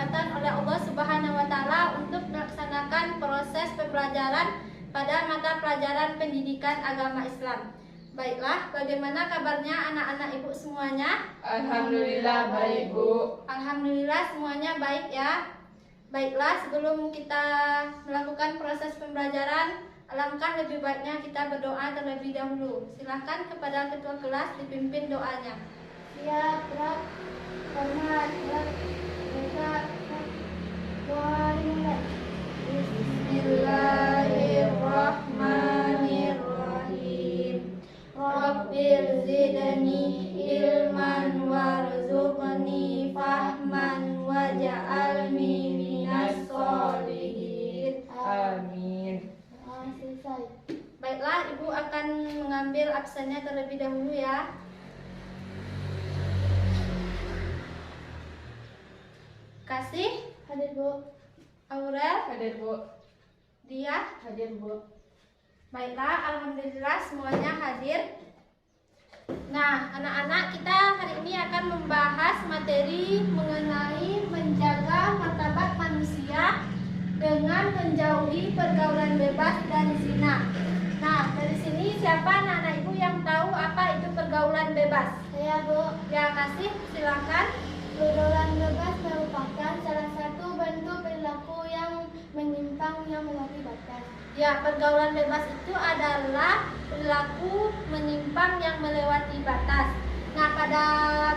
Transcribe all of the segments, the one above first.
kesempatan oleh Allah Subhanahu wa taala untuk melaksanakan proses pembelajaran pada mata pelajaran pendidikan agama Islam. Baiklah, bagaimana kabarnya anak-anak ibu semuanya? Alhamdulillah baik, Bu. Alhamdulillah semuanya baik ya. Baiklah, sebelum kita melakukan proses pembelajaran, alangkah lebih baiknya kita berdoa terlebih dahulu. Silahkan kepada ketua kelas dipimpin doanya. Siap, gerak, hormat, gerak, gerak, doa dimulai. Bismillahirrahmanirrahim. Rabbir zidni ilman warzuqni fahman waj'alni minas sholihin. Amin. Selesai. Baiklah, Ibu akan mengambil absennya terlebih dahulu ya. Kasih, Hadir, Bu. Aurel, Hadir, Bu. Dia. Hadir, Bu. Baiklah, alhamdulillah semuanya hadir. Nah, anak-anak, kita hari ini akan membahas materi mengenai menjaga martabat manusia dengan menjauhi pergaulan bebas dan zina. Nah, dari sini siapa anak-anak ibu yang tahu apa itu pergaulan bebas? Saya, Bu. Ya, kasih, silakan. Pergaulan bebas merupakan salah satu bentuk perilaku yang menyimpang yang melampaui batas. Ya, pergaulan bebas itu adalah perilaku menyimpang yang melewati batas. Nah, pada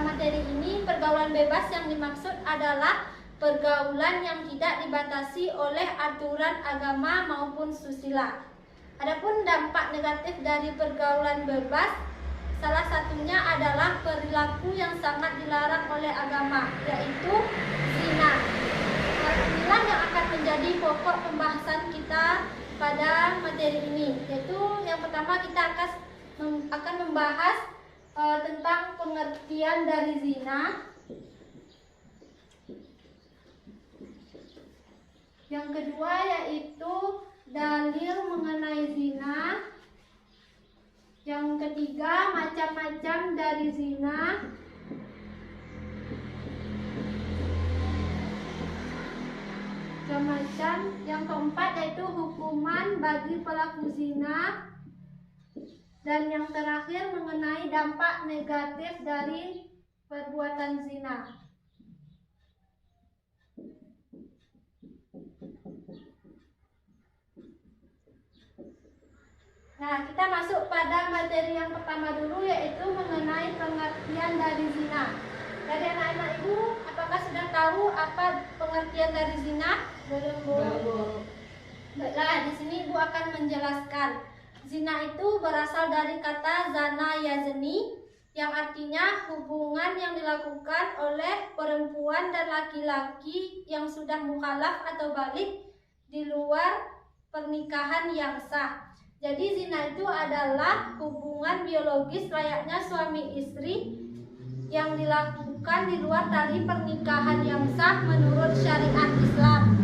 materi ini pergaulan bebas yang dimaksud adalah pergaulan yang tidak dibatasi oleh aturan agama maupun susila. Adapun dampak negatif dari pergaulan bebas, salah satunya adalah perilaku yang sangat dilarang oleh agama, yaitu zina. Hal inilah yang akan menjadi pokok pembahasan kita pada materi ini, yaitu yang pertama kita akan membahas tentang pengertian dari zina. Yang kedua yaitu dalil mengenai zina. Yang ketiga, macam-macam dari zina. Macam-macam. Yang keempat yaitu hukuman bagi pelaku zina. Dan yang terakhir mengenai dampak negatif dari perbuatan zina. Nah, kita masuk pada materi yang pertama dulu, yaitu mengenai pengertian dari zina. Dari anak-anak ibu, apakah sudah tahu apa pengertian dari zina? Belum, Bu. Baiklah, di sini ibu akan menjelaskan. Zina itu berasal dari kata zana yazni, yang artinya hubungan yang dilakukan oleh perempuan dan laki-laki yang sudah mukallaf atau balik di luar pernikahan yang sah. Jadi zina itu adalah hubungan biologis layaknya suami istri yang dilakukan di luar dari pernikahan yang sah menurut syariat Islam.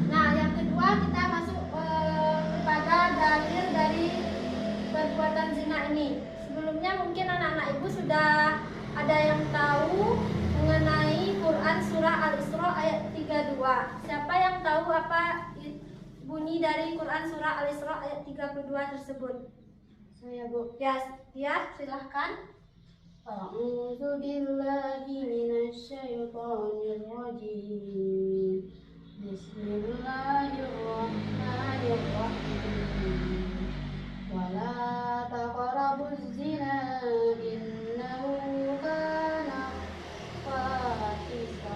Nah, yang kedua kita masuk kepada dalil dari perbuatan zina ini. Sebelumnya mungkin anak-anak ibu sudah ada yang tahu mengenai Quran surah Al-Isra ayat 32. Siapa yang tahu apa bunyi dari Quran surah Al-Isra ayat 32 tersebut? Saya, Bu. Ya, silahkan. A'udzu billahi minasyaitonir rajim. Bismillahirrahmanirrahim. Wala taqrabuz zina innahu kana fahisha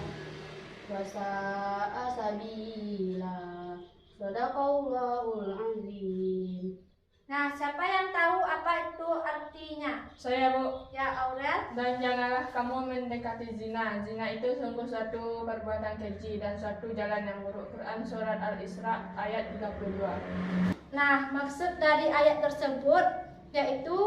wa sa'a sabila. Shadaqallahul azim. Nah, siapa yang tahu apa itu artinya? Saya, Bu. Ya, Aurel. Dan janganlah kamu mendekati zina. Zina itu sungguh suatu perbuatan keji dan suatu jalan yang buruk. Quran surat Al-Isra ayat 32. Nah, maksud dari ayat tersebut yaitu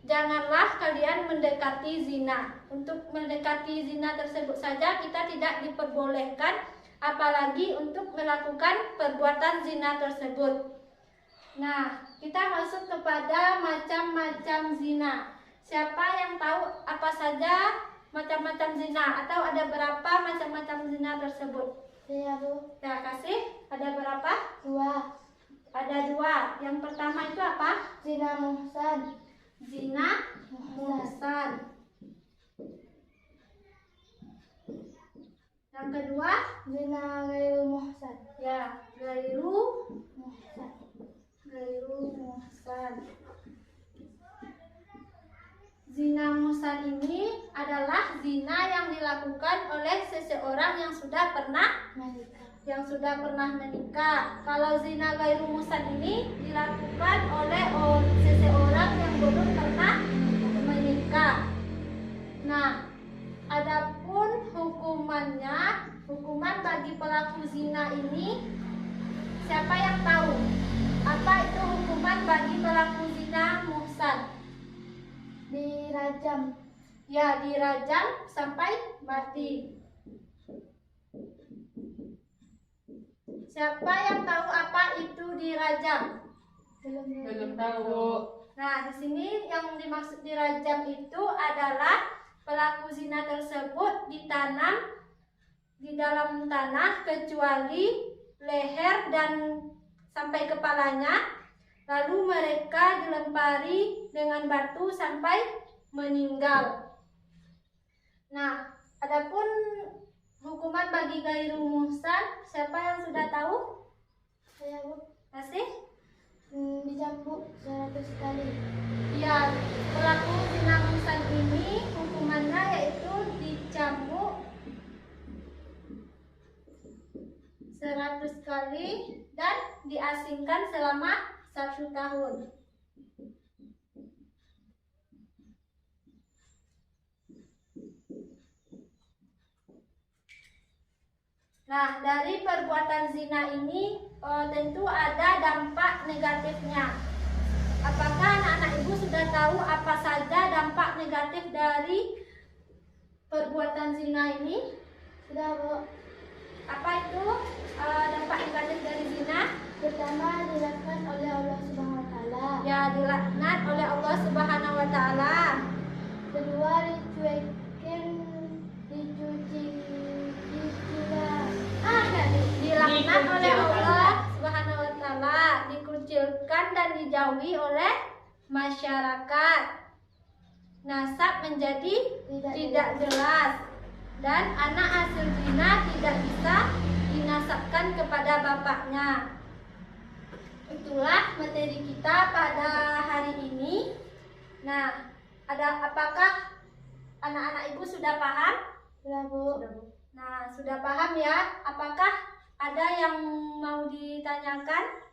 janganlah kalian mendekati zina. Untuk mendekati zina tersebut saja kita tidak diperbolehkan, apalagi untuk melakukan perbuatan zina tersebut. Nah, kita masuk kepada macam-macam zina. Siapa yang tahu apa saja macam-macam zina atau ada berapa macam-macam zina tersebut? Saya Bu. Ya, kasih. Ada berapa? 2. Ada 2. Yang pertama itu apa? Zina muhsan. Zina muhsan. Yang kedua? Zina ghairu muhsan. Ya, gairu Muhsan. muhsan. Zina muhsan ini adalah zina yang dilakukan oleh seseorang yang sudah pernah menikah. Kalau zina gairu muhsan ini dilakukan oleh seseorang yang belum pernah menikah. Nah, adapun hukuman bagi pelaku zina ini, siapa yang tahu? Apa itu hukuman bagi pelaku zina muhsan? Dirajam. Ya, dirajam sampai mati. Siapa yang tahu apa itu dirajam? Belum tahu. Nah, di sini yang dimaksud dirajam itu adalah pelaku zina tersebut ditanam di dalam tanah kecuali leher dan sampai kepalanya, lalu mereka dilempari dengan batu sampai meninggal. Nah, adapun hukuman bagi gairu muhsan, siapa yang sudah tahu? Saya Bu. Kasih? Dicambuk 100 kali. Ya, pelaku zina muhsan ini hukumannya yaitu dicambuk 100 kali dan diasingkan selama 1 tahun. Nah, dari perbuatan zina ini tentu ada dampak negatifnya. Apakah anak-anak ibu sudah tahu apa saja dampak negatif dari perbuatan zina ini? Sudah Bu. Apa itu dampak negatif dari zina? Pertama, dilaknat oleh Allah Subhanahu wa taala. Ya, dilaknat oleh Allah Subhanahu wa taala. Kedua, dicuekin, dicuci gila. Dilaknat oleh Allah Subhanahu wa taala, dikucilkan dan dijauhi oleh masyarakat. Nasab menjadi tidak jelas dan anak hasil zina tidak bisa dinasabkan kepada bapaknya. Itulah materi kita pada hari ini. Nah, apakah anak-anak ibu sudah paham? Sudah Bu. Nah, sudah paham ya? Apakah ada yang mau ditanyakan?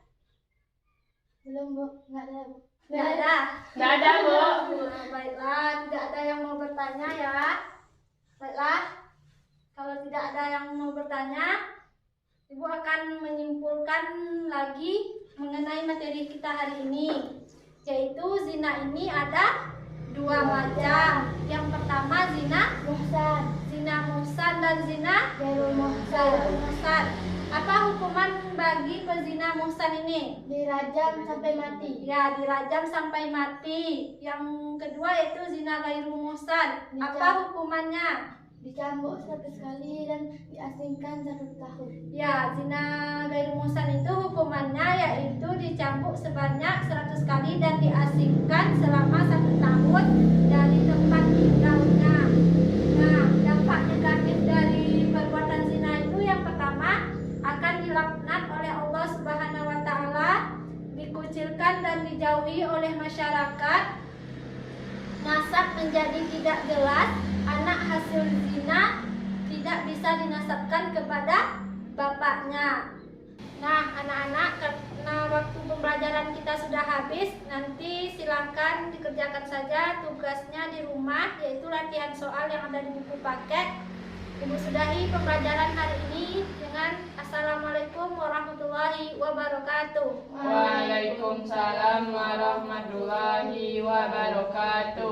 Belum Bu. Enggak ada Bu. Tidak ada. Tidak ada, Bu. Nah, baiklah, tidak ada yang mau bertanya ya. Baiklah, kalau tidak ada yang mau bertanya, Ibu akan menyimpulkan lagi mengenai materi kita hari ini, yaitu zina ini ada 2 macam. Yang pertama zina muhsan dan zina Ghairu muhsan. Apa hukuman bagi pezina muhsan ini? Dirajam sampai mati. Ya, dirajam sampai mati. Yang kedua yaitu zina ghairu muhsan. Apa hukumannya? Dicambuk 100 kali dan diasingkan 1 tahun. Ya, zina ghairu muhsan itu hukumannya yaitu dicambuk sebanyak 100 kali dan diasingkan selama 1 tahun dari tempat tinggalnya. Nah, dampak negatif dari perbuatan zina itu yang pertama akan dilaknat oleh Allah Subhanahu wa taala, dikucilkan dan dijauhi oleh masyarakat. Nasab menjadi tidak jelas, anak hasil zina tidak bisa dinasabkan kepada bapaknya. Nah, anak-anak, karena waktu pembelajaran kita sudah habis, nanti silakan dikerjakan saja tugasnya di rumah, yaitu latihan soal yang ada di buku paket. Ibu sudahi pembelajaran hari ini dengan Assalamualaikum warahmatullahi wabarakatuh. Waalaikumsalam warahmatullahi wabarakatuh.